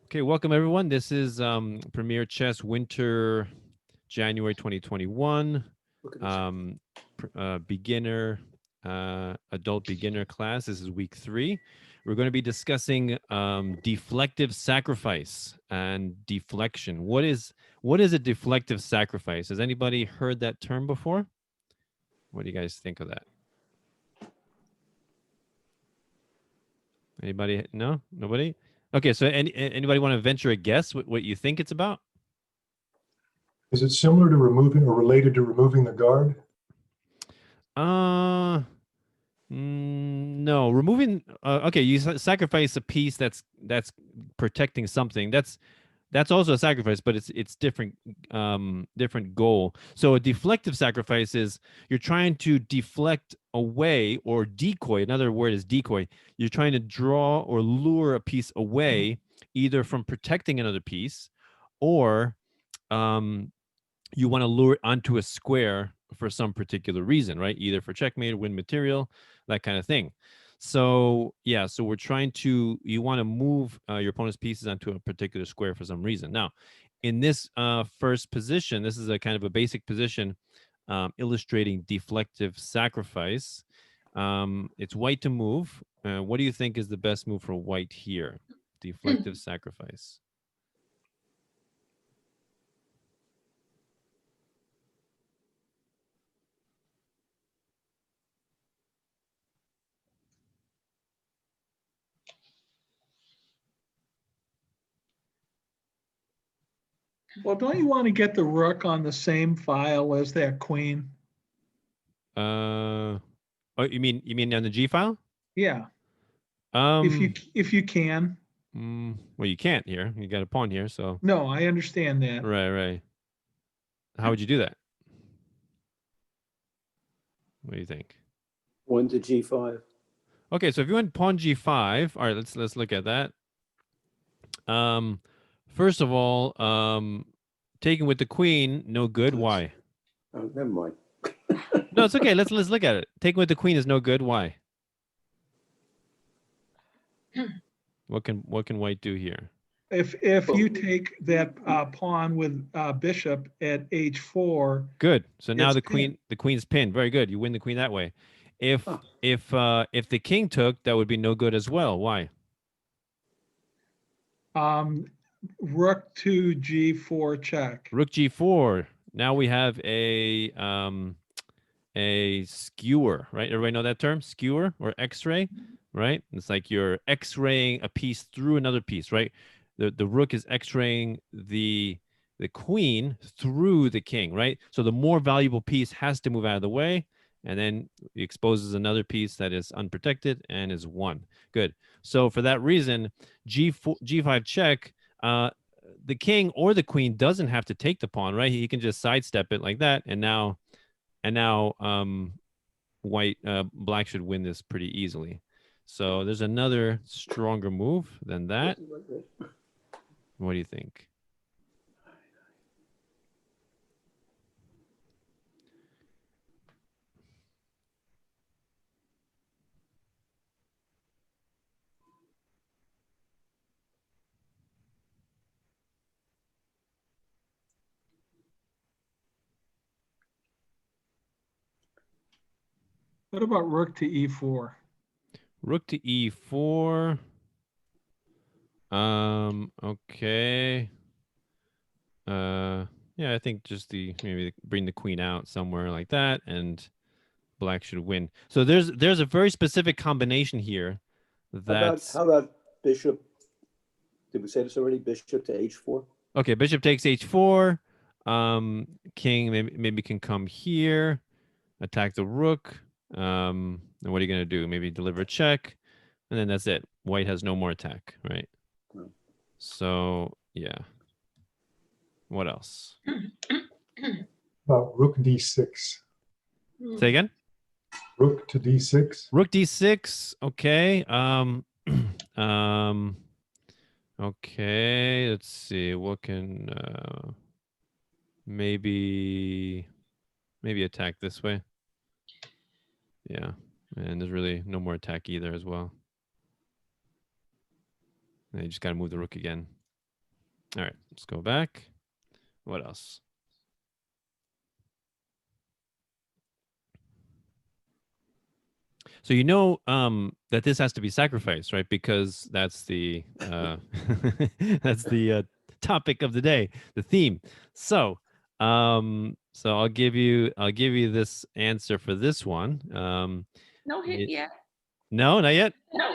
Okay, welcome everyone. This is Premier Chess Winter January 2021 Look at this. beginner, adult beginner class. This is week 3. We're going to be discussing deflective sacrifice and deflection. What is a deflective sacrifice? Has anybody heard that term before? What do you guys think of that? Anybody? No? Nobody? Okay, so anybody want to venture a guess what you think it's about? Is it similar to removing or related to removing the guard? No. Removing. Okay, you sacrifice a piece that's protecting something. That's also a sacrifice, but it's different. Different goal. So a deflective sacrifice is you're trying to deflect away or decoy. Another word is decoy. You're trying to draw or lure a piece away, either from protecting another piece, or you want to lure it onto a square for some particular reason, right? Either for checkmate or win material, that kind of thing. So yeah, so we're trying to, you want to move your opponent's pieces onto a particular square for some reason. Now, in this first position, this is a kind of a basic position illustrating deflective sacrifice. It's white to move. What do you think is the best move for white here? Deflective sacrifice. Well, don't you want to get the rook on the same file as that queen? Oh, you mean on the G file? Yeah, Um, if you can. well, you can't here. You got a pawn here, so No, I understand that. right. How would you do that? What do you think? 1 to G5. Okay, so if you went pawn G5, all right, let's look at that. First of all, taking with the queen, no good. Why? Oh, never mind. No, it's okay. Let's look at it. Taking with the queen is no good. Why? What can white do here? If you take that pawn with bishop at h4, Good. So now it's the queen's pinned. Very good. You win the queen that way. If the king took, that would be no good as well. Why? rook to g4 check. Rook G4. Now we have a skewer, right? Everybody know that term? Skewer or X-ray, right? It's like you're X-raying a piece through another piece, right? The rook is X-raying the queen through the king, right? So the more valuable piece has to move out of the way, and then it exposes another piece that is unprotected and is won. Good. So for that reason, G5 check. The king or the queen doesn't have to take the pawn, right? He can just sidestep it like that, and now black should win this pretty easily. So there's another stronger move than that. What do you think? What about rook to e4? Rook to e4. Okay. Yeah, I think just maybe bring the queen out somewhere like that, and black should win. So there's a very specific combination here. How about bishop? Did we say this already? Bishop to h4. Okay, bishop takes h4. King maybe can come here, attack the rook. And what are you gonna do? Maybe deliver a check, and then that's it. White has no more attack, right? No. So yeah. What else? About rook d6. Say again. Rook to d6. Rook d6. Okay. Okay. Let's see. What can maybe attack this way? Yeah. And there's really no more attack either as well. And you just got to move the rook again. All right, let's go back. What else? So you know that this has to be sacrificed, right? Because that's the that's the topic of the day, the theme. So so I'll give you this answer for this one. No hit it- yet. no, not yet. No,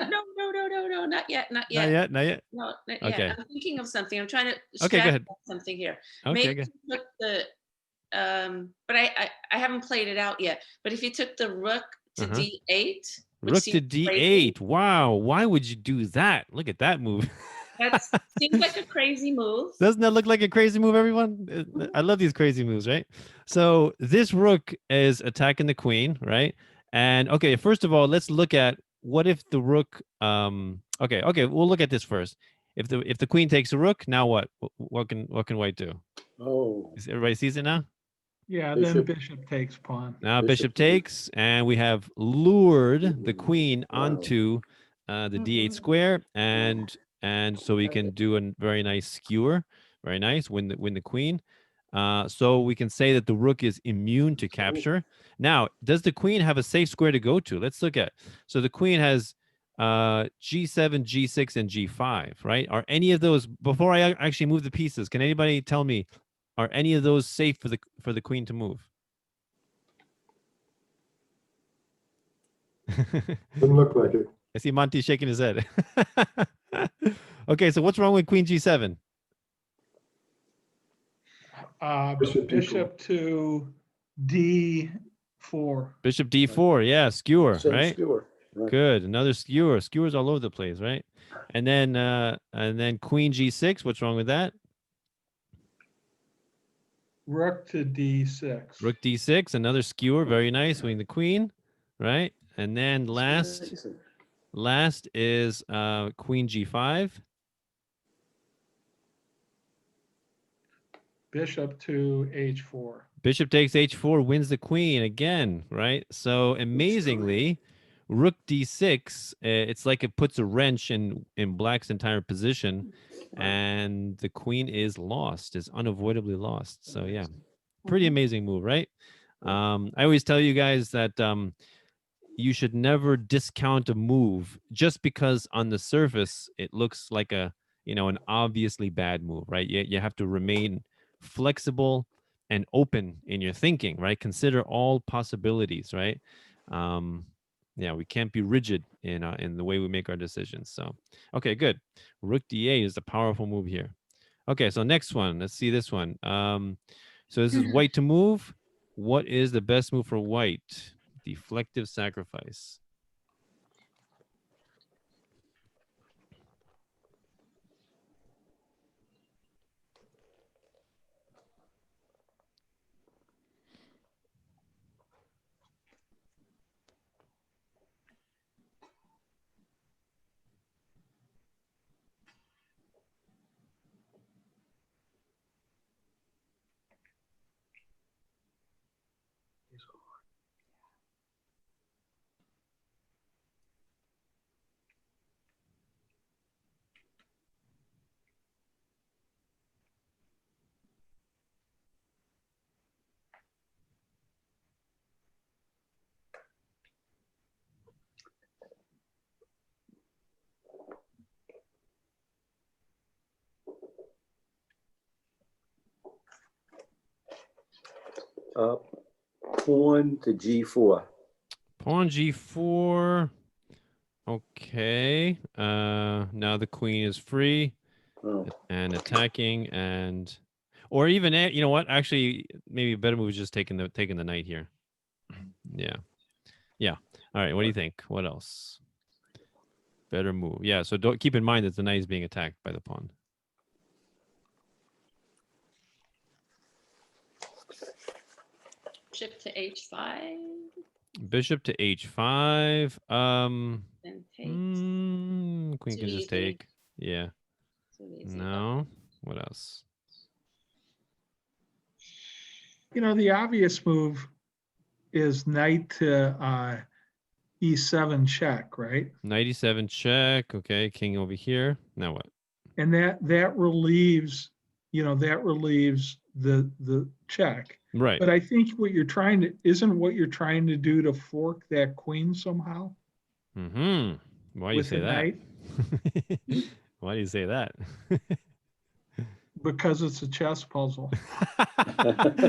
not yet, not Not yet. yet. Not yet. No, not Okay. yet. I'm thinking of something. I'm trying to Okay, go ahead. strategize something here. Okay, Maybe good. if you took the but I haven't played it out yet. But if you took the rook to Uh-huh. D8, which Rook to seems crazy, D8. Wow, why would you do that? Look at that move. that seems like a crazy move. Doesn't that look like a crazy move, everyone? I love these crazy moves, right? So this rook is attacking the queen, right? And okay, first of all, let's look at what if the rook okay, we'll look at this first. If the queen takes a rook, now what? What can white do? Oh, Is everybody sees it now? Yeah, Bishop. then bishop takes pawn. Now Bishop bishop takes, and we have lured the queen Wow. onto the D8 square, and so we can do a very nice skewer, very nice, win the queen. So we can say that the rook is immune to capture. Now, does the queen have a safe square to go to? Let's look at. So the queen has G7, G6, and G5, right? Are any of those, before I actually move the pieces, can anybody tell me, are any of those safe for the queen to move? Doesn't look like it. I see Monty shaking his head. Okay, so what's wrong with Queen G7? Bishop Bishop to D4. Bishop D4, yeah, skewer, same right? skewer. Right. Good, another skewer. Skewers all over the place, right? And then Queen G6. What's wrong with that? Rook to D6. Rook D6, another skewer, very nice, winning the queen, right? And then last is Queen G5. Bishop to H4. Bishop takes H4, wins the queen again, right? So amazingly, Rook D6, it's like it puts a wrench in Black's entire position, and the queen is lost, is unavoidably lost. So yeah, pretty amazing move, right? I always tell you guys that you should never discount a move just because on the surface it looks like an obviously bad move, right? You have to remain flexible and open in your thinking, right? Consider all possibilities, right? Yeah, we can't be rigid in the way we make our decisions. So, okay, good. Rook D8 is a powerful move here. Okay, so next one. Let's see this one. So this is white to move. What is the best move for white? Deflective Sacrifice. Pawn to G4. Pawn G4. Okay. Now the queen is free Oh, and attacking, or even you know what? Actually, maybe a better move is just taking the knight here. Yeah. All right. What do you think? What else? Better move. Yeah. So don't keep in mind that the knight is being attacked by the pawn. Bishop to H5. Bishop to H5. Then takes. Queen Too can just easy. take. Yeah. So easy. No. What else? The obvious move is knight to E7 check, right? Knight E7 check. Okay. King over here. Now what? And that relieves, that relieves the check. Right. But I think what you're trying to do to fork that queen somehow Mm-hmm. Why do you with the say that? knight Why do you say that? because it's a chess puzzle.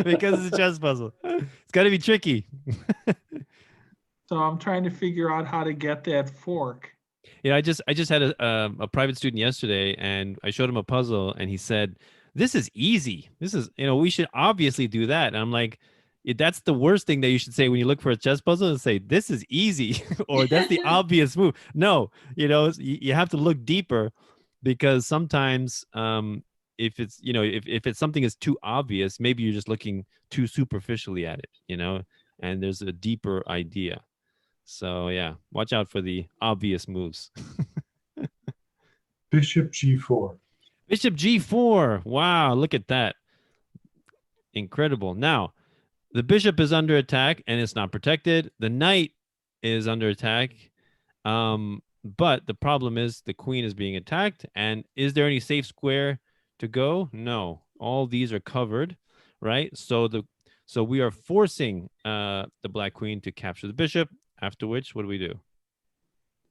Because it's a chess puzzle. It's got to be tricky. So I'm trying to figure out how to get that fork. Yeah, I just had a private student yesterday, and I showed him a puzzle, and he said, "This is easy. This is we should obviously do that." And I'm like, that's the worst thing that you should say when you look for a chess puzzle, and say this is easy or that's the obvious move. No, you have to look deeper, because sometimes if it's if it's something is too obvious, maybe you're just looking too superficially at it, and there's a deeper idea. So yeah, watch out for the obvious moves. Bishop G4. Bishop G4. Wow, look at that. Incredible. Now, the bishop is under attack and it's not protected. The knight is under attack. But the problem is the queen is being attacked. And is there any safe square to go? No. All these are covered, right? So we are forcing the black queen to capture the bishop. After which, what do?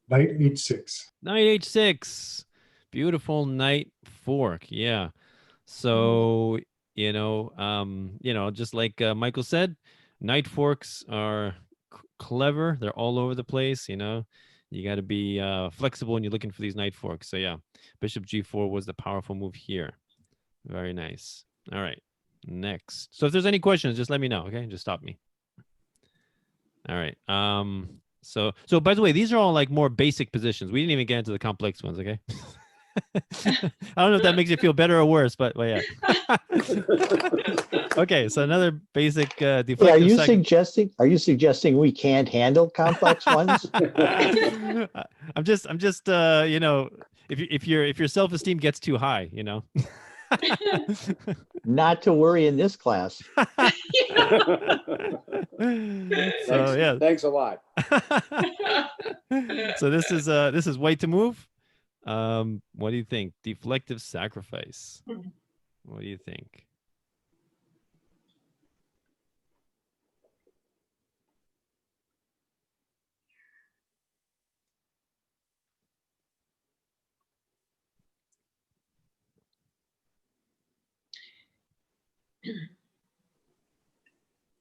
Knight H6. Knight H6. Beautiful knight fork. Yeah. So, just like Michael said, knight forks are clever. They're all over the place. You got to be flexible when you're looking for these knight forks. So yeah, Bishop G4 was the powerful move here. Very nice. All right. Next. So if there's any questions, just let me know. Okay. Just stop me. All right. So by the way, these are all like more basic positions. We didn't even get into the complex ones. Okay. I don't know if that makes you feel better or worse, but yeah. Okay, so another basic deflective. Are you suggesting we can't handle complex ones? I'm just if your self-esteem gets too high, Not to worry in this class. So yeah. Thanks a lot. So this is way to move. What do you think? Deflective Sacrifice. What do you think?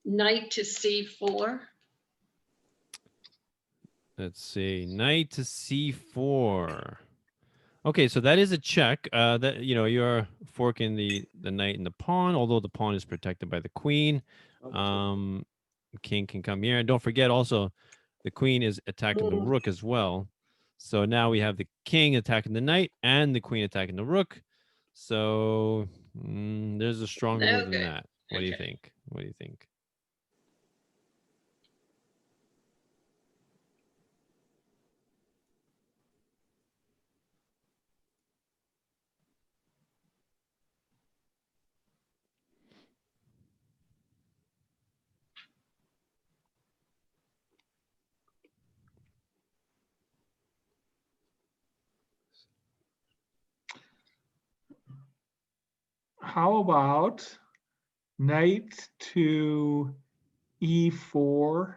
Knight to C4. Let's see. Knight to C4. Okay, so that is a check. That you're forking the knight and the pawn, although the pawn is protected by the queen. King can come here, and don't forget also, the queen is attacking the rook as well. So now we have the king attacking the knight and the queen attacking the rook. So there's a stronger move than that. What do you think? What do you think? How about knight to E4?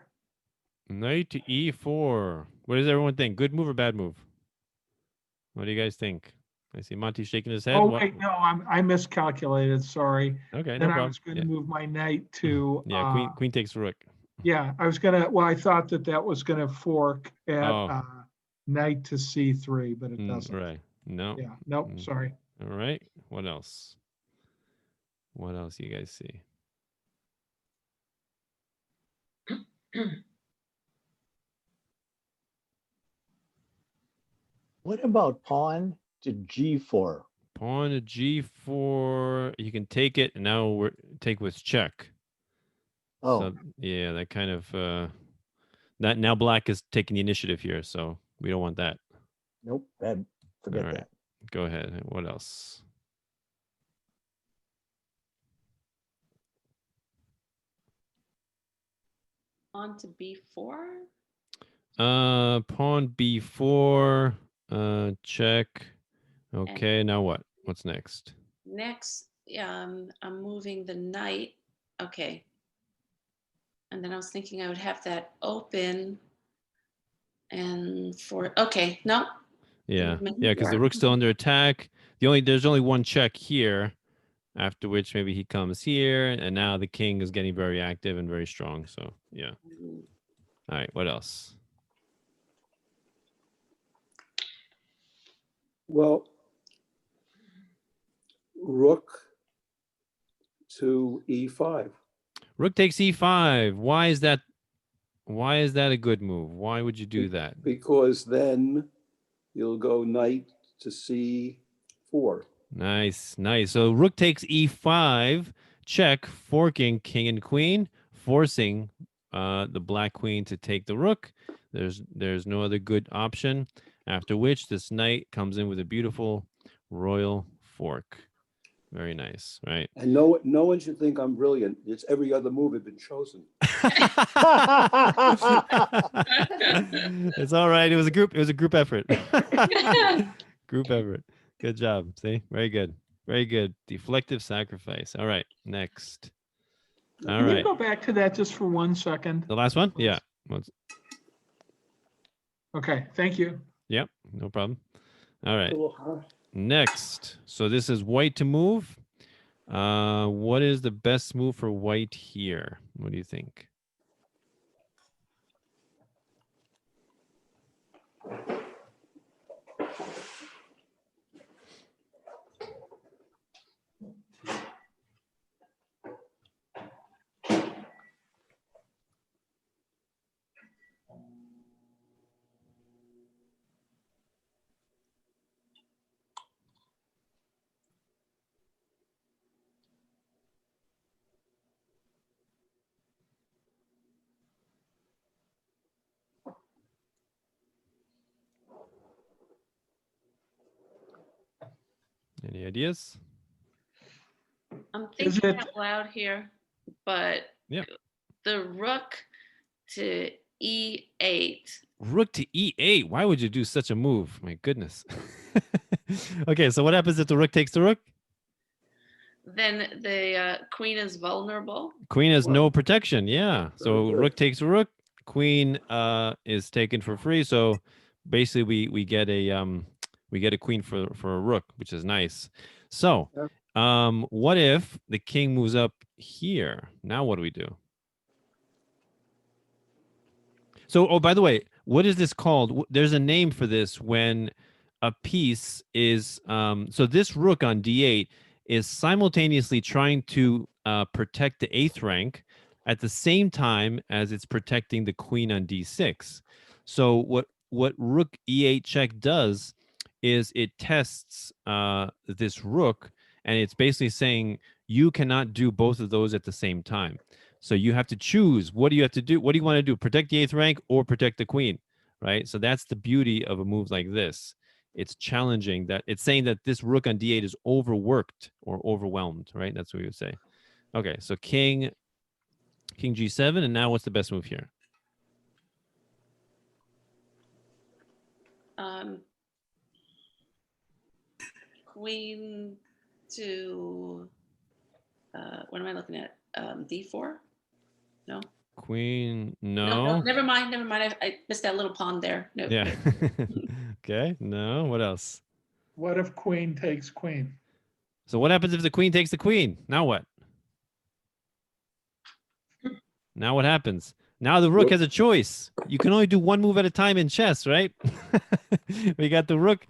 Knight to E4. What does everyone think? Good move or bad move? What do you guys think? I see Monty shaking his head. Oh, wait, no, I miscalculated. Sorry. Okay, no Then problem. I was going to move my knight to. Yeah, queen takes rook. Yeah, I was I thought that was going to fork at knight to C3, but it doesn't. Right. No. Yeah, nope, sorry. All right. What else? What else you guys see? What about pawn to G4? Pawn to G4. You can take it, and now we're take with check. Oh, so, yeah, that kind of that now black is taking the initiative here, so we don't want that. nope, forget that. Go ahead. What else? On to B4. Pawn B4. Check. Okay, now what? What's next? Next, I'm moving the knight. Okay. And then I was thinking I would have that open. And okay, no. Yeah, movement yeah, because the here. rook's still under attack. There's only one check here, after which maybe he comes here, and now the king is getting very active and very strong. So yeah. All right, what else? Well, rook to e5. Rook takes e5. Why is that? Why is that a good move? Why would you do that? Because then you'll go knight to c4. Nice, nice. So rook takes e5, check, forking king and queen, forcing the black queen to take the rook. There's no other good option. After which this knight comes in with a beautiful royal fork. Very nice, right? And no one should think I'm brilliant. It's every other move had been chosen. It's all right. It was a group effort. Group effort. Good job. See? Very good. Very good. Deflective sacrifice. All right. Next. All Can you right. go back to that just for 1 second? The last one? Yeah. Okay, thank you. Yep. No problem. All right. Little Next. So this is white to move. What is the best move for white here? What do you think? Any ideas? I'm Is thinking it- out loud here, but Yeah. the rook to e8. Rook to e8. Why would you do such a move? My goodness. Okay, so what happens if the rook takes the rook? Then the queen is vulnerable. Queen has Well, no protection. Yeah. So good. rook takes a rook. Queen is taken for free. So basically we get a queen for a rook, which is nice. So what if the king moves up here? Now what do we do? So, oh, by the way, what is this called? There's a name for this when a piece is so this rook on d8 is simultaneously trying to protect the 8th rank at the same time as it's protecting the queen on d6. So what rook e8 check does is it tests this rook, and it's basically saying you cannot do both of those at the same time. So you have to choose. What do you have to do? What do you want to do? Protect the 8th rank or protect the queen, right? So that's the beauty of a move like this. It's challenging that it's saying that this rook on d8 is overworked or overwhelmed, right? That's what we would say. Okay, so king g7, and now what's the best move here? Queen to what am I looking at? D4? No. Queen, No, no. never mind. I missed that little pawn there. No. Yeah. Okay, no. What else? What if queen takes queen? So what happens if the queen takes the queen? Now what? Now what happens? Now the rook has a choice. You can only do one move at a time in chess, right? We got the rook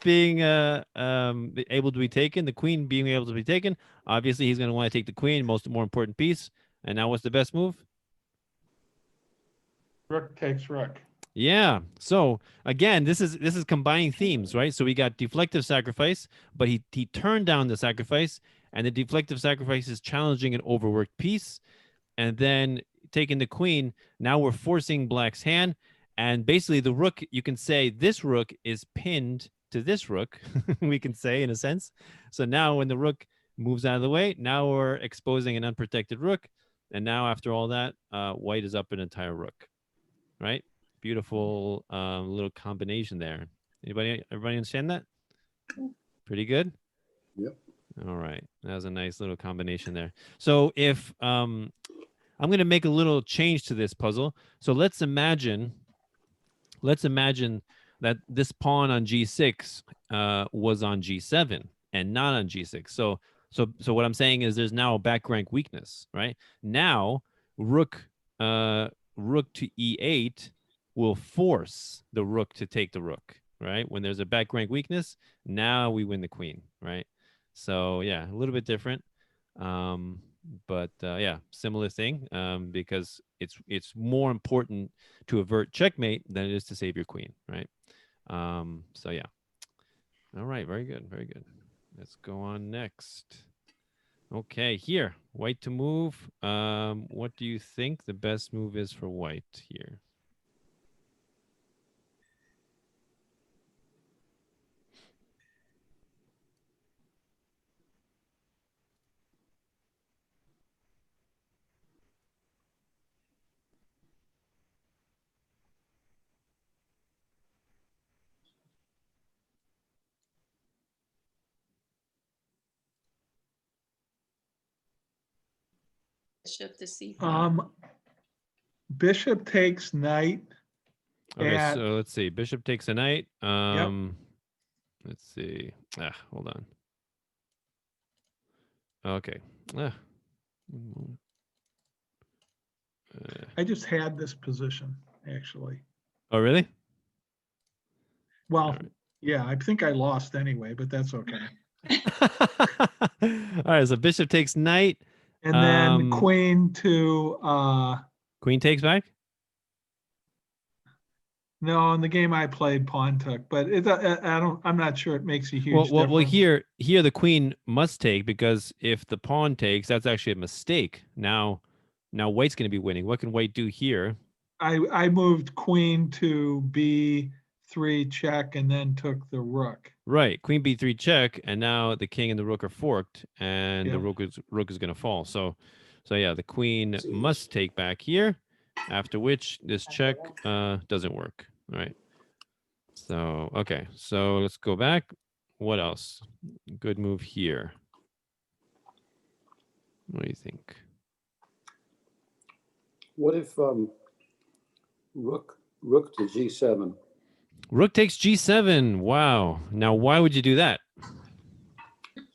being able to be taken, the queen being able to be taken. Obviously, he's going to want to take the queen, more important piece. And now what's the best move? Rook takes rook. Yeah. So again, this is combining themes, right? So we got deflective sacrifice, but he turned down the sacrifice, and the deflective sacrifice is challenging an overworked piece. And then taking the queen, now we're forcing black's hand. And basically the rook, you can say this rook is pinned to this rook, we can say in a sense. So now when the rook moves out of the way, now we're exposing an unprotected rook. And now after all that, white is up an entire rook, right? Beautiful little combination there. Everybody understand that? Pretty good. Yep. All right, that was a nice little combination there. So if I'm going to make a little change to this puzzle. So let's imagine that this pawn on g6 was on g7 and not on g6. So what I'm saying is there's now a back rank weakness, right? Now rook to e8 will force the rook to take the rook, right? When there's a back rank weakness, now we win the queen, right? So yeah, a little bit different. But yeah, similar thing, because it's more important to avert checkmate than it is to save your queen, right? So yeah. All right, very good, very good. Let's go on next. Okay, here, white to move. What do you think the best move is for white here? Bishop to c5. Bishop takes knight. Okay, at- so let's see. Bishop takes a knight. Let's see. Hold on. Okay. One moment. I just had this position, actually. Oh, really? Well, All right. yeah, I think I lost anyway, but that's okay. All right, so bishop takes knight. And then Um, queen to, Queen takes back. no, in the game I played, pawn took, but I'm not sure it makes a huge Well, difference. here the queen must take, because if the pawn takes, that's actually a mistake. Now white's going to be winning. What can white do here? I moved queen to b3 check and then took the rook. Right, queen b3 check, and now the king and the rook are forked, and the Yeah. rook is going to fall. So yeah, the queen See. must take back here. After which this check doesn't work. All right. So okay, so let's go back. What else? Good move here. What do you think? What if rook to g7? Rook takes g7. Wow. Now, why would you do that?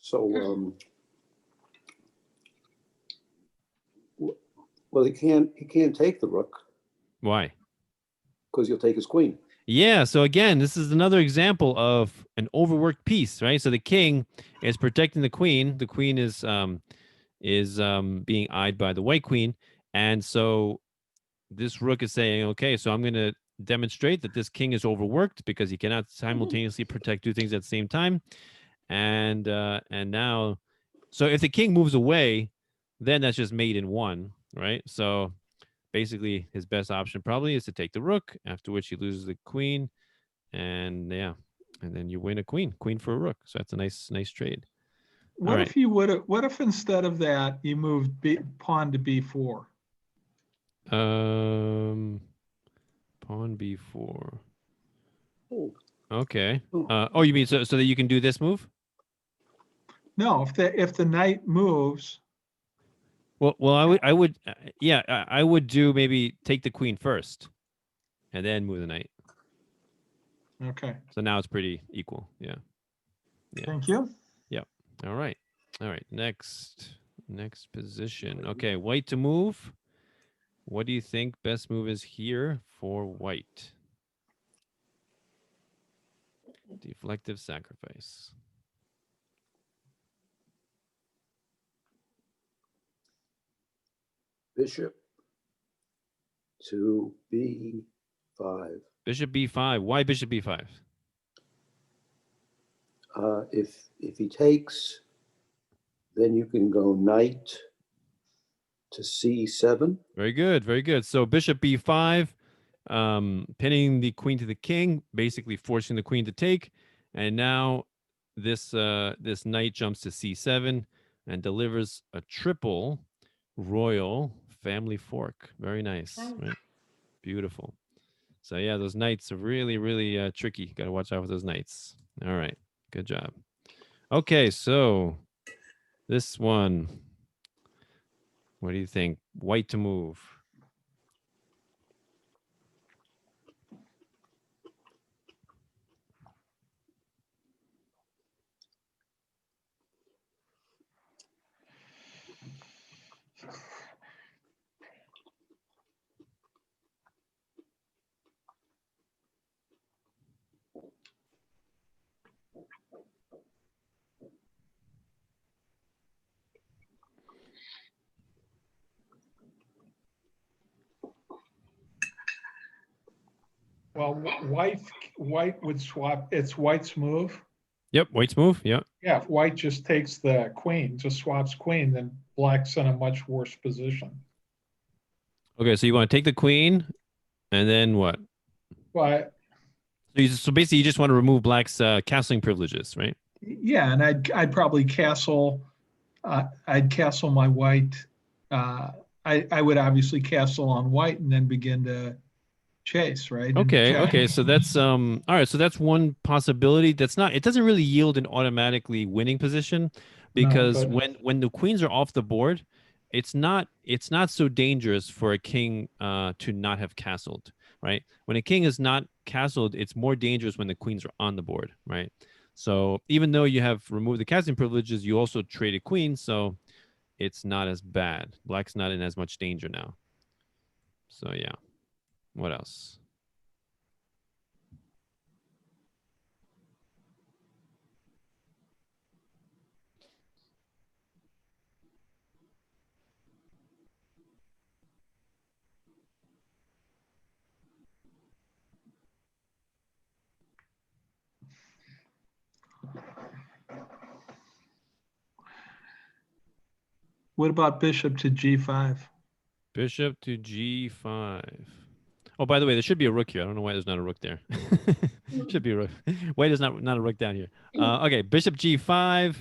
So well, he can't take the rook Why? because he'll take his queen. Yeah. So again, this is another example of an overworked piece, right? So the king is protecting the queen. The queen is being eyed by the white queen, and so this rook is saying, okay, so I'm going to demonstrate that this king is overworked because he cannot simultaneously protect two things at the same time. And now, so if the king moves away, then that's just mate in one, right? So basically his best option probably is to take the rook, after which he loses the queen, and yeah, and then you win a queen for a rook. So that's a nice trade. What right. if you what if instead of that you moved pawn to b4? Pawn b4. Oh. Okay. Oh, you mean so that you can do this move? No, if the knight moves, Well, I would, yeah, I would do maybe take the queen first, and then move the knight. okay. So now it's pretty equal. Yeah. Thank you. All right. Next position. Okay, white to move. What do you think best move is here for white? Deflective Sacrifice. Bishop to b5. Bishop b5. Why bishop b5? If he takes, then you can go knight to c7. Very good. So bishop b5, pinning the queen to the king, basically forcing the queen to take, and now this knight jumps to c7 and delivers a triple royal family fork. Very nice, right? Beautiful. So yeah, those knights are really tricky. Got to watch out for those knights. All right. Good job. Okay, so this one. What do you think? White to move. Well, white would swap, it's white's move. Yep, white's move. Yep. Yeah, if white just takes the queen, just swaps queen, then black's in a much worse position. Okay, so you want to take the queen, and then what? But So basically, you just want to remove black's castling privileges, right? yeah, and I'd probably castle, I'd castle my white. I would obviously castle on white and then begin to chase, right? And Okay, check. okay. So that's all right. So that's one possibility. That's not. It doesn't really yield an automatically winning position, because but- when the queens are off the board, it's not so dangerous for a king to not have castled, right? When a king is not castled, it's more dangerous when the queens are on the board, right? So even though you have removed the castling privileges, you also traded queens, so it's not as bad. Black's not in as much danger now. So yeah. What else? What about bishop to G5? Bishop to G5. Oh, by the way, there should be a rook here. I don't know why there's not a rook there. Should be a rook. White is not a rook down here. Okay, Bishop G5.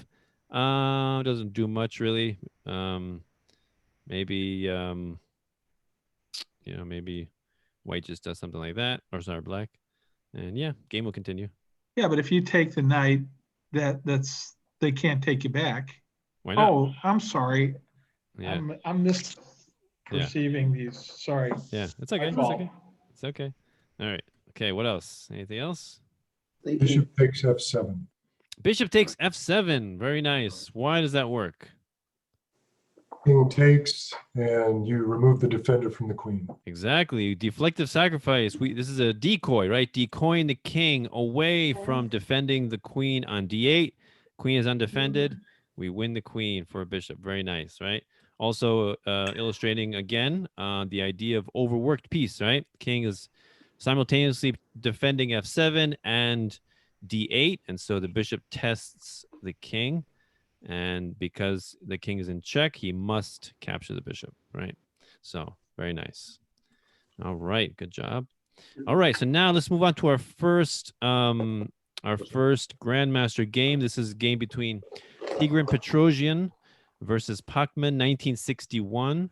Doesn't do much really. Maybe maybe white just does something like that, or sorry, black. And yeah, game will continue. Yeah, but if you take the knight, that's they can't take you back. Why not? Oh, I'm sorry. Yeah, I'm misperceiving these. Sorry. yeah, it's okay. My It's fault. okay. It's okay. All right. Okay, what else? Anything else? Thinking, Bishop takes F7. Bishop takes F7. Very nice. Why does that work? King takes, and you remove the defender from the queen. Exactly. Deflective sacrifice. This is a decoy, right? Decoying the king away from defending the queen on D8. Queen is undefended. We win the queen for a bishop. Very nice, right? Also illustrating again the idea of overworked piece, right? King is simultaneously defending F7 and D8, and so the bishop tests the king. And because the king is in check, he must capture the bishop, right? So very nice. All right, good job. All right, so now let's move on to our first Grandmaster game. This is a game between Tigran Petrossian versus Pachman, 1961.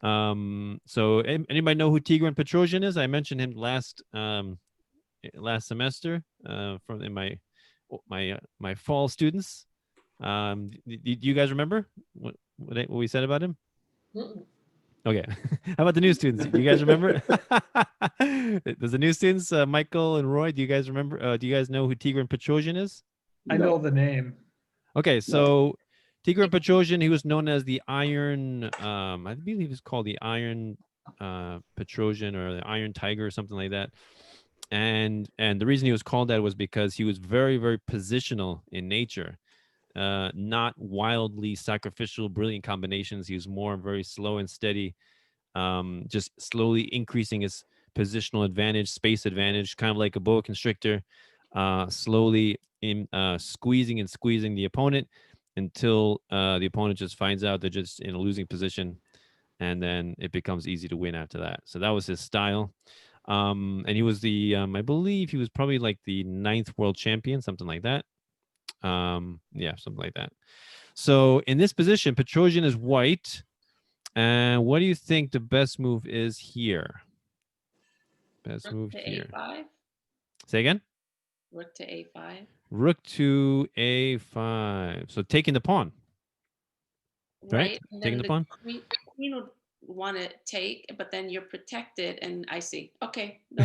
So anybody know who Tigran Petrossian is? I mentioned him last semester from in my fall students. Do you guys remember what we said about him? Okay. How about the new students? Do you guys remember? Does the new students, Michael and Roy, do you guys remember? Do you guys know who Tigran Petrossian is? I know the name. Okay, so Tigran Petrossian, he was known as the Iron, I believe he was called the Iron Petrossian or the Iron Tiger or something like that. And the reason he was called that was because he was very, very positional in nature. Not wildly sacrificial, brilliant combinations. He was more very slow and steady, just slowly increasing his positional advantage, space advantage, kind of like a boa constrictor, slowly squeezing and squeezing the opponent until the opponent just finds out they're just in a losing position, and then it becomes easy to win after that. So that was his style. And he was I believe he was probably like the 9th world champion, something like that. Yeah, something like that. So in this position, Petrossian is white. And what do you think the best move is here? Best Rook move to here. A5. Say again? Rook to A5. Rook to a5. So taking the pawn. Right? Right. And Taking then the pawn? queen would want to take, but then you're protected. And I see. Okay. No,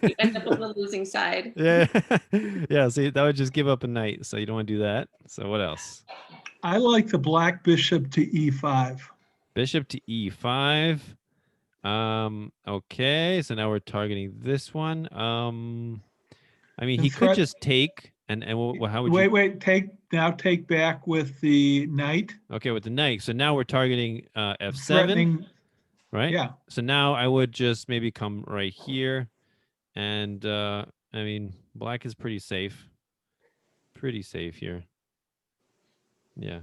you end up on the losing side. Yeah. Yeah. See, that would just give up a knight. So you don't want to do that. So what else? I like the black bishop to e5. Bishop to e5. Okay. So now we're targeting this one. I mean, And he could threat- just take how would you? Wait, take back with the knight. Okay, with the knight. So now we're targeting f7, Threatening, right? yeah. So now I would just maybe come right here, and I mean, black is pretty safe. Pretty safe here. Yeah,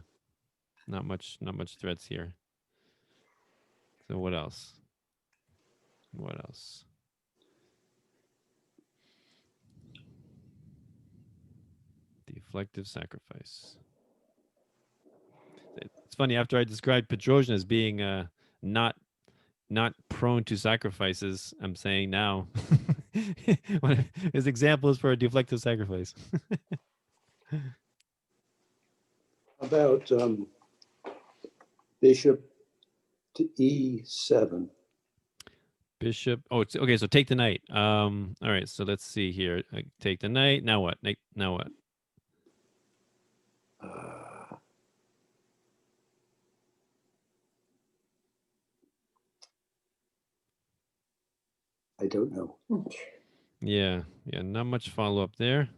not much threats here. So what else? What else? Deflective Sacrifice. It's funny, after I described Petrossian as being not prone to sacrifices, I'm saying now his example is for a deflective sacrifice. About bishop to e7. Bishop. Oh, it's okay. So take the knight. All right. So let's see here. Take the knight. Now what? Now what? I don't know. Yeah. Not much follow up there.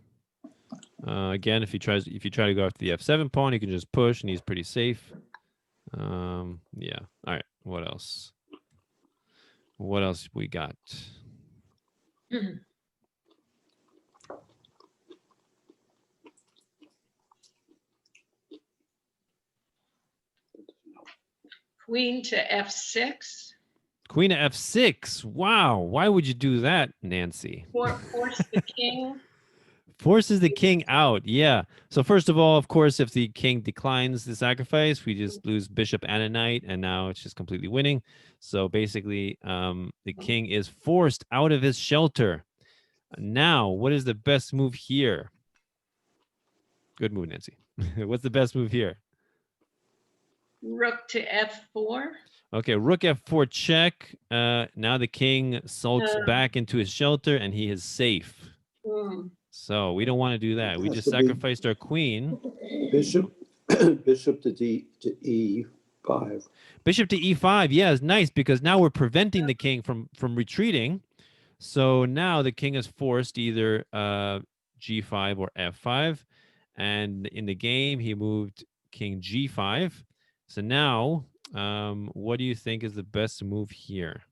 Again, if you try to go after the f7 pawn, you can just push, and he's pretty safe. Yeah. All right. What else? What else we got? Queen to f6. Queen of f6. Wow. Why would you do that, Nancy? Force the king. Forces the king out. Yeah. So first of all, of course, if the king declines the sacrifice, we just lose bishop and a knight, and now it's just completely winning. So basically, the king is forced out of his shelter. Now, what is the best move here? Good move, Nancy. What's the best move here? Rook to f4. Okay, rook f4 check. Now the king sulks back into his shelter, and he is safe. So we don't want to do that. We Has just to be- sacrificed our queen. Bishop bishop to e5. Bishop to e5. Yeah, it's nice because now we're preventing the king from retreating. So now the king is forced either g5 or f5. And in the game, he moved king g5. So now, what do you think is the best move here?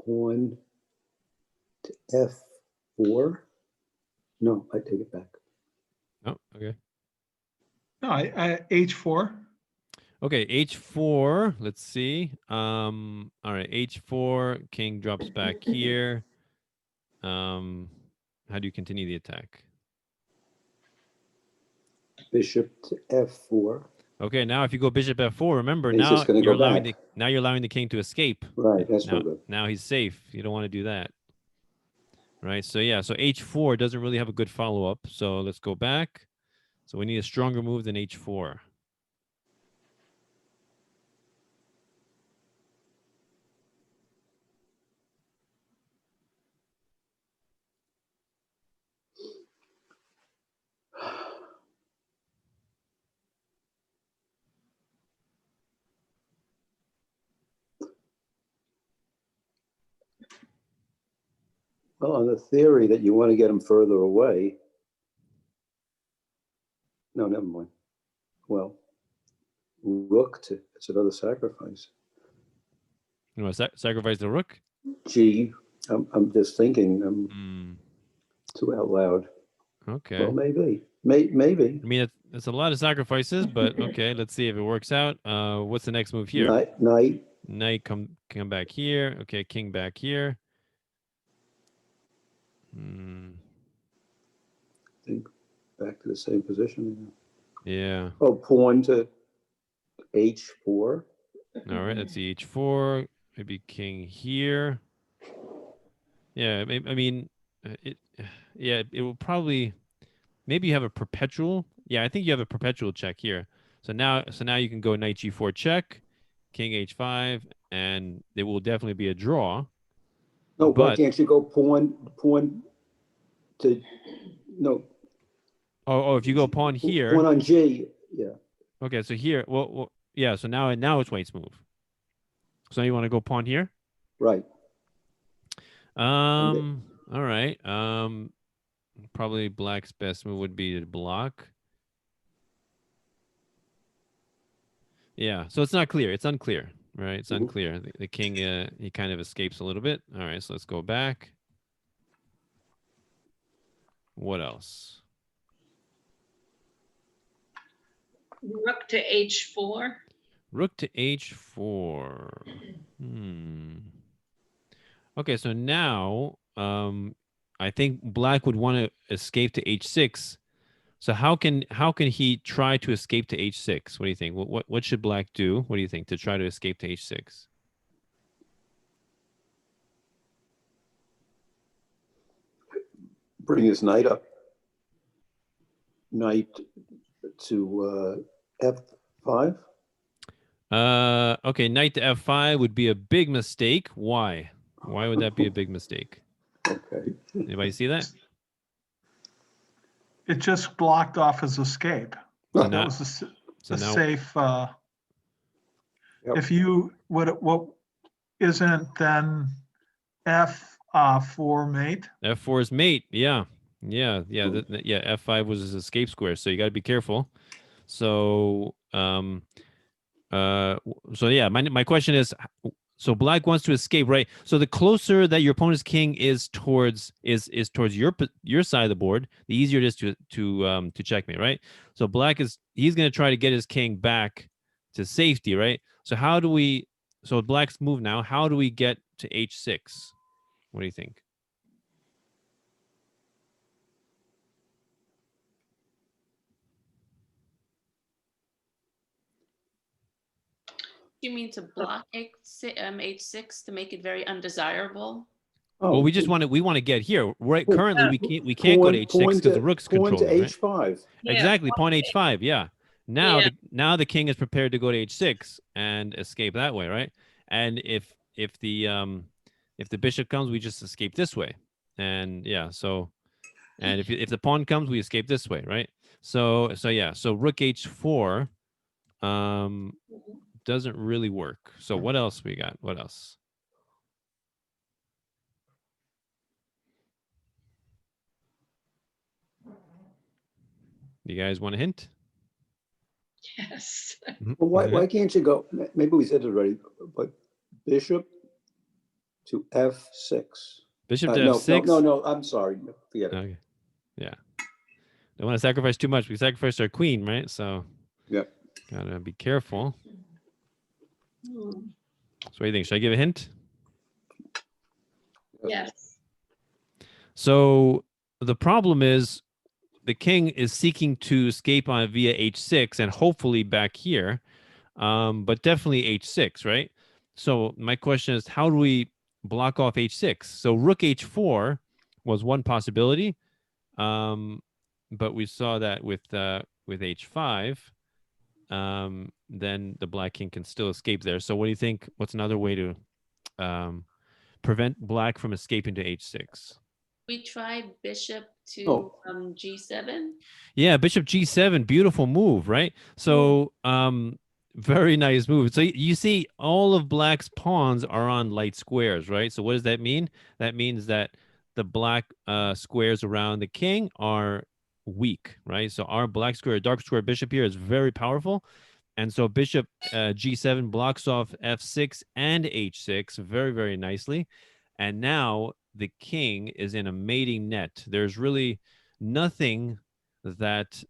Pawn to f4. No, I take it back. Oh, okay. No, h4. Okay, h4. Let's see. All right, h4. King drops back here. How do you continue the attack? Bishop to f4. Okay, now if you go bishop f4, remember He's now just gonna you're go allowing back. you're allowing the king to escape. Right, that's Now, no good. now he's safe. You don't want to do that. Right. So yeah, so h4 doesn't really have a good follow-up. So let's go back. So we need a stronger move than h4. Well, on the theory that you want to get him further away. No, never mind. Well, rook to, it's another sacrifice. You want to sacrifice the rook? G, I'm just thinking, too out loud. Okay. Well, maybe. Maybe. I mean, it's a lot of sacrifices, but okay, let's see if it works out. What's the next move here? Knight. Knight come back here. Okay, king back here. I think back to the same position. Yeah. Oh, pawn to H4. All right, let's see, h4, maybe king here. Yeah, I mean, yeah, it will probably, maybe you have a perpetual. Yeah, I think you have a perpetual check here. So now you can go knight g4 check, king h5, and there will definitely be a draw. No, why But can't you go pawn to, no, oh, if you go pawn here, pawn on G, yeah. okay, so here, well, yeah, so now it's white's move. So you want to go pawn here? Right. All right. Probably black's best move would be to block. Yeah, so it's not clear. It's unclear, right? It's Mhm. unclear. The king, he kind of escapes a little bit. All right, so let's go back. What else? Rook to H4. Rook to h4. Okay, so now I think black would want to escape to h6. So how can he try to escape to h6? What do you think? What should black do? What do you think to try to escape to h6? Bring his knight up. Knight to F5. Okay, knight to f5 would be a big mistake. Why? Why would that be a big mistake? Okay. Anybody see that? It just blocked off his escape. So That now, was so a now, safe, Yep. if you, what isn't then F4 mate? f4 is mate. Yeah, yeah. F5 was his escape square, so you got to be careful. So, so yeah. My question is, so black wants to escape, right? So the closer that your opponent's king is towards towards your side of the board, the easier it is to checkmate, right? So he's going to try to get his king back to safety, right? So so black's move now, how do we get to h6? What do you think? You mean to block H6 to make it very undesirable? Oh, Well, we want to get here. Right, currently we can't go to h6 because the rook's pawn to controlling, right? H5. Yeah, Exactly, pawn h5, yeah. Now Yeah. now the king is prepared to go to h6 and escape that way, right? And if the bishop comes, we just escape this way. And yeah, so and if the pawn comes, we escape this way, right? So yeah, so rook h4 doesn't really work. So what else we got? What else? You guys want a hint? Yes. Well, why can't you go, maybe we said it already, but bishop to F6. Bishop to No, f6? no, I'm sorry. Forget it. Okay. Yeah. Don't want to sacrifice too much. We sacrificed our queen, right? So Yep. gotta be careful. Hmm. So what do you think? Should I give a hint? Yes. So the problem is the king is seeking to escape on via h6 and hopefully back here, but definitely h6, right? So my question is, how do we block off h6? So rook h4 was one possibility, but we saw that with h5, then the black king can still escape there. So what do you think? What's another way to prevent black from escaping to h6? We tried bishop to Oh. G7. Yeah, bishop g7, beautiful move, right? So very nice move. So you see all of black's pawns are on light squares, right? So what does that mean? That means that the black squares around the king are weak, right? So our black square, dark square bishop here is very powerful. And so bishop g7 blocks off f6 and h6 very, very nicely. And now the king is in a mating net. There's really nothing that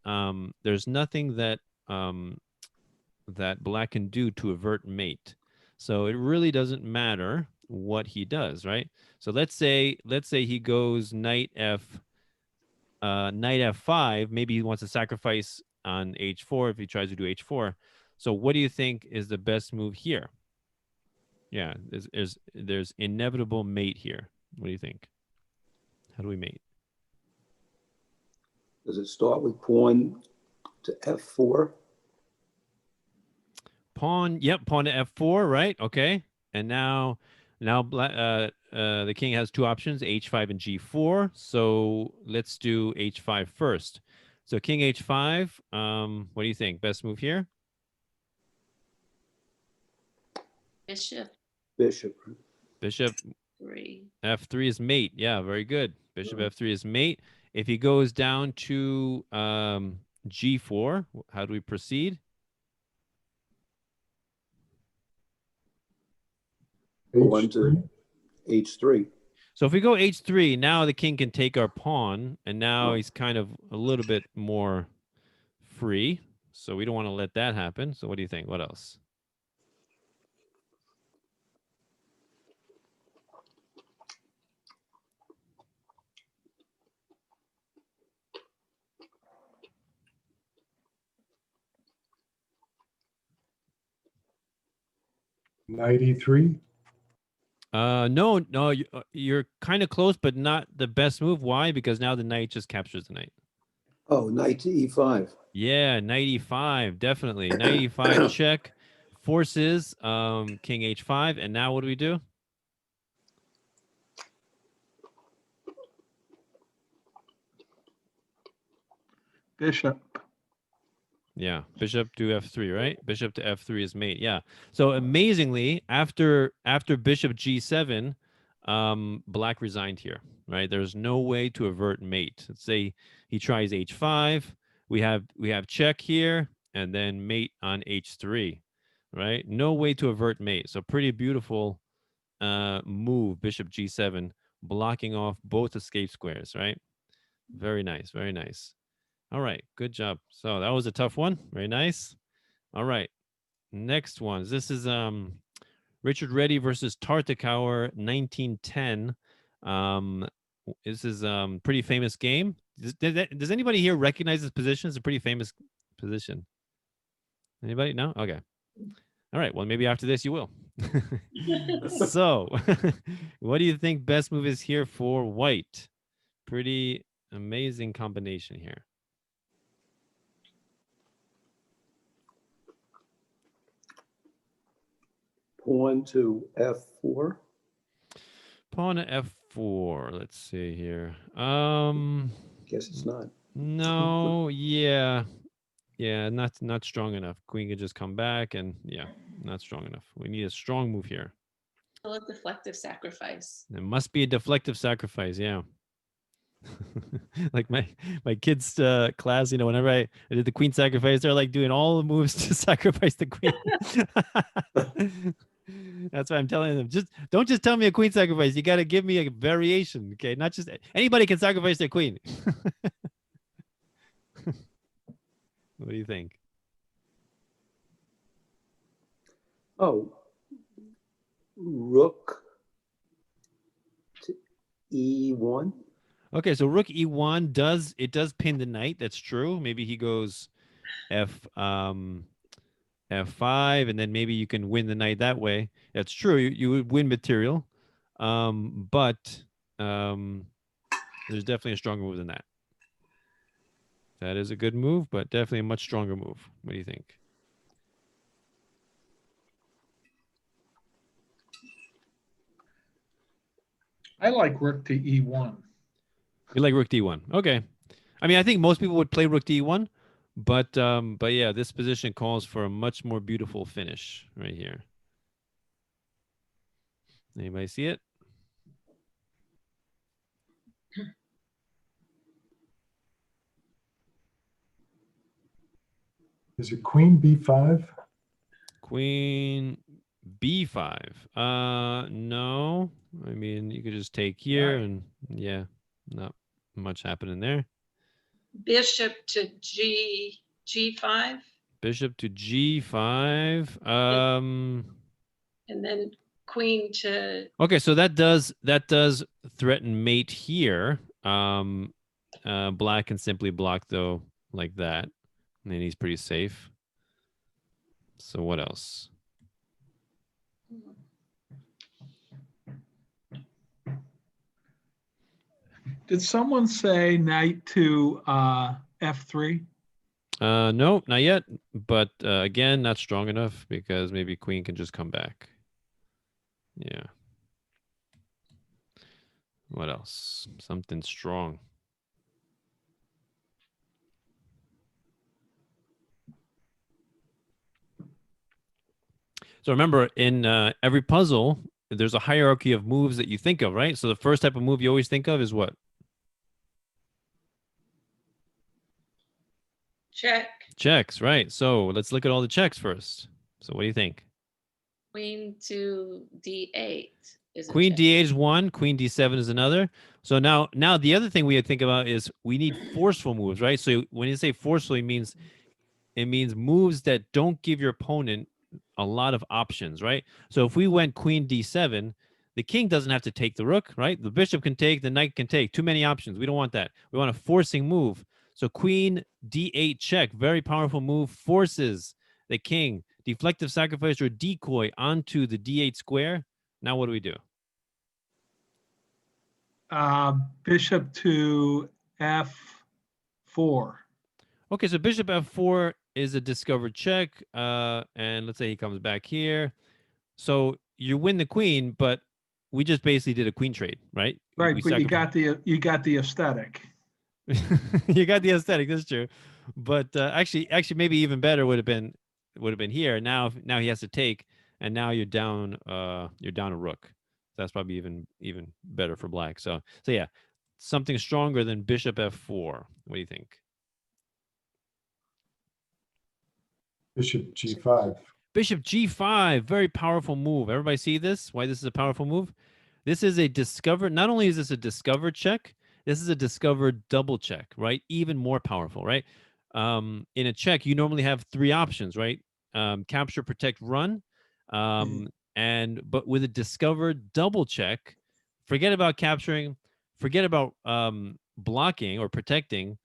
that black can do to avert mate. So it really doesn't matter what he does, right? So let's say he goes knight f5. Maybe he wants to sacrifice on h4 if he tries to do h4. So what do you think is the best move here? Yeah, there's inevitable mate here. What do you think? How do we mate? Does it start with pawn to f4? Pawn, yep, pawn to f4, right? Okay. And now the king has two options, h5 and g4. So let's do h5 first. So king h5, what do you think? Best move here? Bishop Bishop. Bishop 3. f3 is mate. Yeah, very good. Bishop f3 is mate. If he goes down to g4, how do we proceed? Pawn to h3. So if we go h3, now the king can take our pawn, and now he's kind of a little bit more free. So we don't want to let that happen. So what do you think? What else? Knight e3. No, you're kind of close, but not the best move. Why? Because now the knight just captures the knight. Oh, knight to e5. Yeah, knight e5, definitely. Knight e5 check, forces king h5, and now what do we do? Bishop. Yeah, bishop to f3, right? Bishop to f3 is mate. Yeah. So amazingly, after bishop g7, black resigned here, right? There's no way to avert mate. Let's say he tries h5. We have check here, and then mate on h3, right? No way to avert mate. So pretty beautiful move, bishop g7, blocking off both escape squares, right? Very nice, very nice. All right, good job. So that was a tough one. Very nice. All right, next one. This is Richard Reddy versus Tartakower, 1910. This is pretty famous game. Does anybody here recognize this position? It's a pretty famous position. Anybody? No? Okay. All right. Well, maybe after this you will. So, what do you think best move is here for white? Pretty amazing combination here. Pawn to f4. Pawn to f4. Let's see here. Guess it's not. No, yeah, not strong enough. Queen could just come back, and yeah, not strong enough. We need a strong move here. Still a deflective sacrifice. There must be a deflective sacrifice. Yeah. Like my kids' class, whenever I did the queen sacrifice, they're like doing all the moves to sacrifice the queen. That's why I'm telling them, don't just tell me a queen sacrifice. You got to give me a variation, okay? Not just anybody can sacrifice their queen. What do you think? Oh, rook to e1. Okay, so rook e1 does pin the knight. That's true. Maybe he goes f5, and then maybe you can win the knight that way. That's true. You would win material, but there's definitely a stronger move than that. That is a good move, but definitely a much stronger move. What do you think? I like rook to e1. You like rook d1? Okay. I mean, I think most people would play rook d1, but yeah, this position calls for a much more beautiful finish right here. Anybody see it? Is it queen b5? Queen b5. No. I mean, you could just take here, and yeah, not much happening there. Bishop to G5, Bishop to g5. and then queen to, Okay, so that does threaten mate here. Black can simply block though like that, and then he's pretty safe. So what else? Did someone say knight to F3? No, not yet. But again, not strong enough because maybe queen can just come back. Yeah. What else? Something strong. So remember, in every puzzle, there's a hierarchy of moves that you think of, right? So the first type of move you always think of is what? Check. Checks, right? So let's look at all the checks first. So what do you think? Queen to D8 is a Queen check. D8 is one, Queen D7 is another. So now the other thing we think about is we need forceful moves, right? So when you say forceful, it means moves that don't give your opponent a lot of options, right? So if we went Queen D7, the king doesn't have to take the rook, right? The bishop can take, the knight can take. Too many options. We don't want that. We want a forcing move. So Queen D8 check, very powerful move, forces the king. Deflective sacrifice or decoy onto the D8 square. Now what do we do? Bishop to F4. Okay, so bishop F4 is a discovered check. And let's say he comes back here. So you win the queen, but we just basically did a queen trade, right? Right, We but you got the aesthetic. you got the aesthetic. That's true, but actually, maybe even better would have been here. Now he has to take, and now you're down a rook. That's probably even better for black. So yeah, something stronger than bishop F4. What do you think? Bishop G5. Bishop G5, very powerful move. Everybody see this? Why this is a powerful move? This is a discovered, not only is this a discovered check, this is a discovered double check, right? Even more powerful, right? In a check, you normally have three options, right? Capture, protect, run. But with a discovered double check, forget about capturing, forget about blocking or protecting,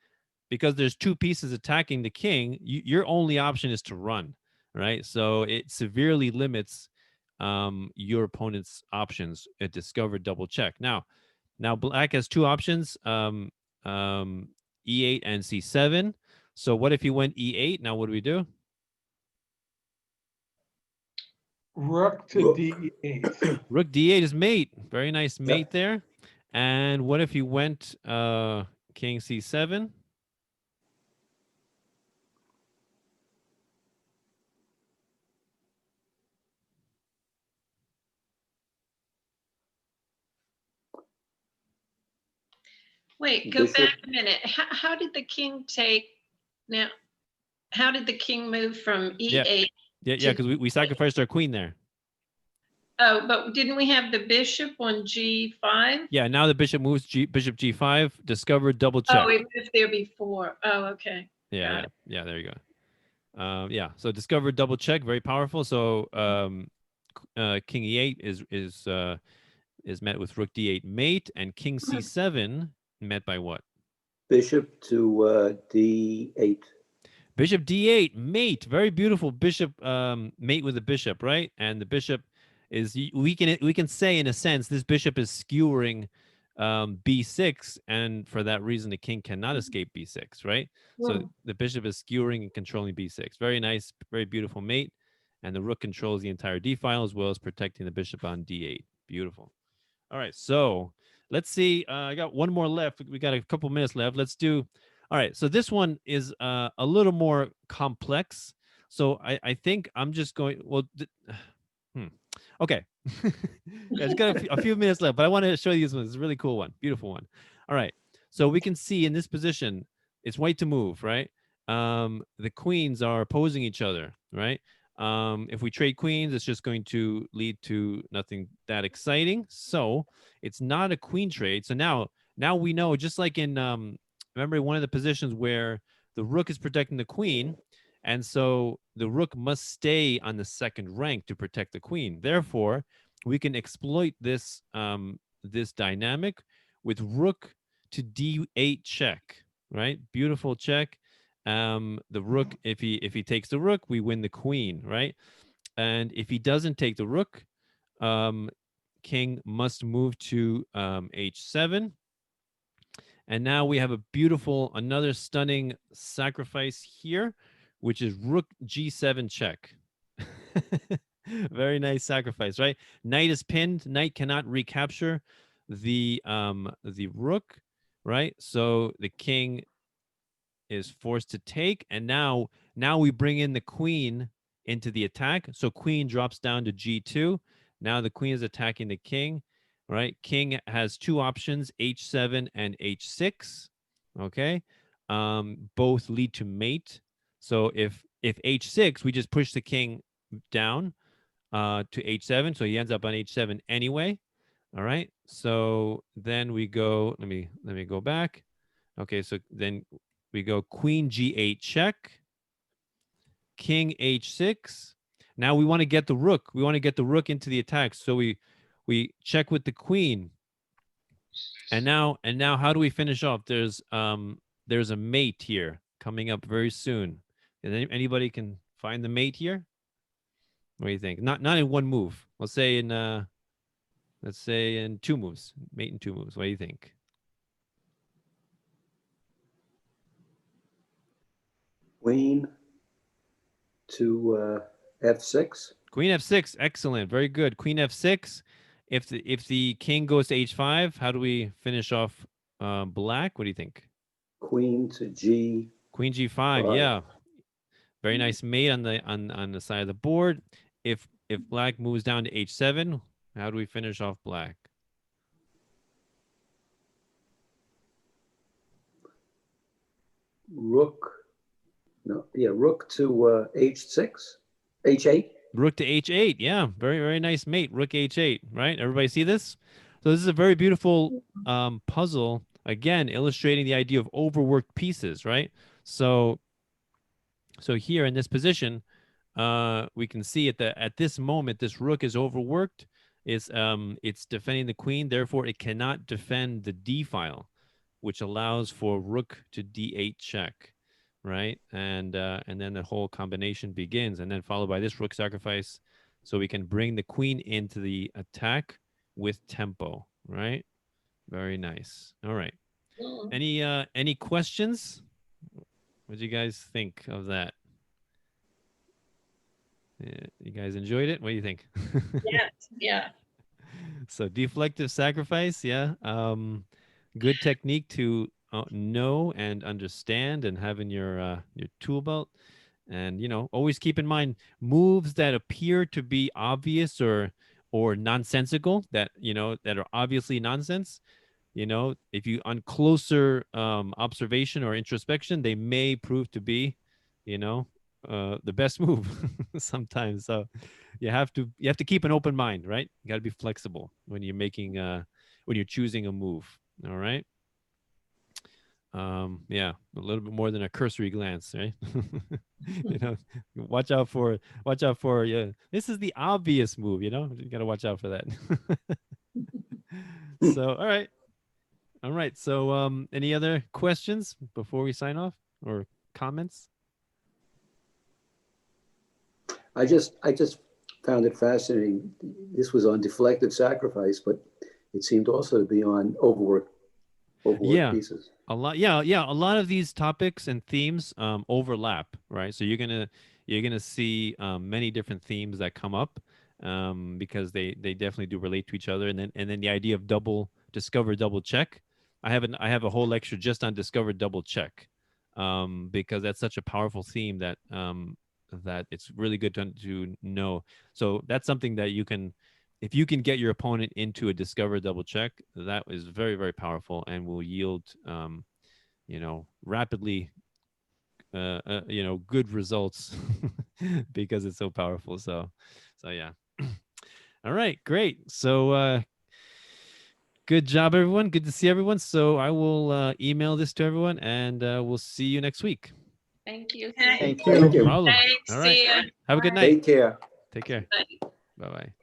because there's two pieces attacking the king. Your only option is to run, right? So it severely limits your opponent's options. A discovered double check. Now black has two options, E8 and C7. So what if he went E8? Now what do we do? Rook to Rook. D8. Rook D8 is mate. Very nice mate there. And what if he went King C7? Wait, go Bishop. back a minute. How did the king take now? How did the king move from Yeah. E8? Yeah, because we sacrificed our queen there. Oh, but didn't we have the bishop on G5? Yeah, now the bishop moves bishop G5, discovered double check. Oh, it moved there before. Oh, okay. Yeah, there you go. Yeah, so discovered double check, very powerful. So King E8 is met with Rook D8 mate, and King C7 met by what? Bishop to D8. Bishop D8 mate, very beautiful bishop mate with the bishop, right? And the bishop is, we can say in a sense this bishop is skewering B6, and for that reason the king cannot escape B6, right? So the bishop is skewering and controlling B6. Very nice, very beautiful mate, and the rook controls the entire D file as well as protecting the bishop on D8. Beautiful. All right, so let's see. I got one more left. We got a couple minutes left. Let's do. All right, so this one is a little more complex. So I think I'm just going. Well, okay. It's got a few minutes left, but I want to show you this one. It's a really cool one, beautiful one. All right, so we can see in this position, it's white to move, right? The queens are opposing each other, right? If we trade queens, it's just going to lead to nothing that exciting. So it's not a queen trade. So now we know, just like in remember one of the positions where the rook is protecting the queen, and so the rook must stay on the second rank to protect the queen. Therefore, we can exploit this this dynamic with rook to D8 check, right? Beautiful check. The rook, if he takes the rook, we win the queen, right? And if he doesn't take the rook, king must move to h7. And now we have a beautiful, another stunning sacrifice here, which is rook g7 check. Very nice sacrifice, right? Knight is pinned. Knight cannot recapture the rook, right? So the king is forced to take, and now we bring in the queen into the attack. So queen drops down to g2. Now the queen is attacking the king, right? King has two options, h7 and h6. Okay, both lead to mate. So if h6, we just push the king down to h7, so he ends up on h7 anyway. All right, so then we go, let me go back. Okay, so then we go queen g8 check, king h6. Now we want to get the rook. We want to get the rook into the attack. So we check with the queen. And now how do we finish off? There's a mate here coming up very soon. And anybody can find the mate here? What do you think? Not in one move. Let's say in two moves. Mate in two moves. What do you think? Queen to f6. Queen f6, excellent, very good. Queen f6. If the king goes to h5, how do we finish off black? What do you think? Queen to g. Queen g5, yeah, very nice mate on the side of the board. If black moves down to h7, how do we finish off black? Rook. No, yeah, rook to h6, h8. Rook to h8, yeah, very, very nice mate. Rook h8, right? Everybody see this? So this is a very beautiful puzzle, again, illustrating the idea of overworked pieces, right? So here in this position, we can see at this moment, this rook is overworked. It's defending the queen, therefore it cannot defend the d file, which allows for rook to d8 check, right? And then the whole combination begins, and then followed by this rook sacrifice, so we can bring the queen into the attack with tempo, right? Very nice. All right. Any questions? What do you guys think of that? Yeah, you guys enjoyed it? What do you think? Yes, yeah. So deflective sacrifice, yeah. Good technique to know and understand and have in your tool belt. And always keep in mind moves that appear to be obvious or nonsensical, that that are obviously nonsense. If you on closer observation or introspection, they may prove to be, the best move sometimes. So you have to keep an open mind, right? You got to be flexible when you're making when you're choosing a move. All right. Yeah, a little bit more than a cursory glance, right? Watch out for yeah, this is the obvious move, you got to watch out for that. So all right, so any other questions before we sign off or comments? I just found it fascinating. This was on Deflective Sacrifice, but it seemed also to be on overworked pieces. A lot, yeah. A lot of these topics and themes overlap, right? So you're gonna see many different themes that come up because they definitely do relate to each other. And then the idea of discover double check. I have a whole lecture just on discover double check because that's such a powerful theme that that it's really good to know. So that's something that you can, if you can get your opponent into a discover double check, that is very, very powerful and will yield, rapidly, good results because it's so powerful. So yeah. All right, great. So good job, everyone. Good to see everyone. So I will email this to everyone, and we'll see you next week. Thank you. Thank Thank you. you. Problem. Thanks, All right. see ya. Have a good night. Take care. Take care. Bye. Bye-bye.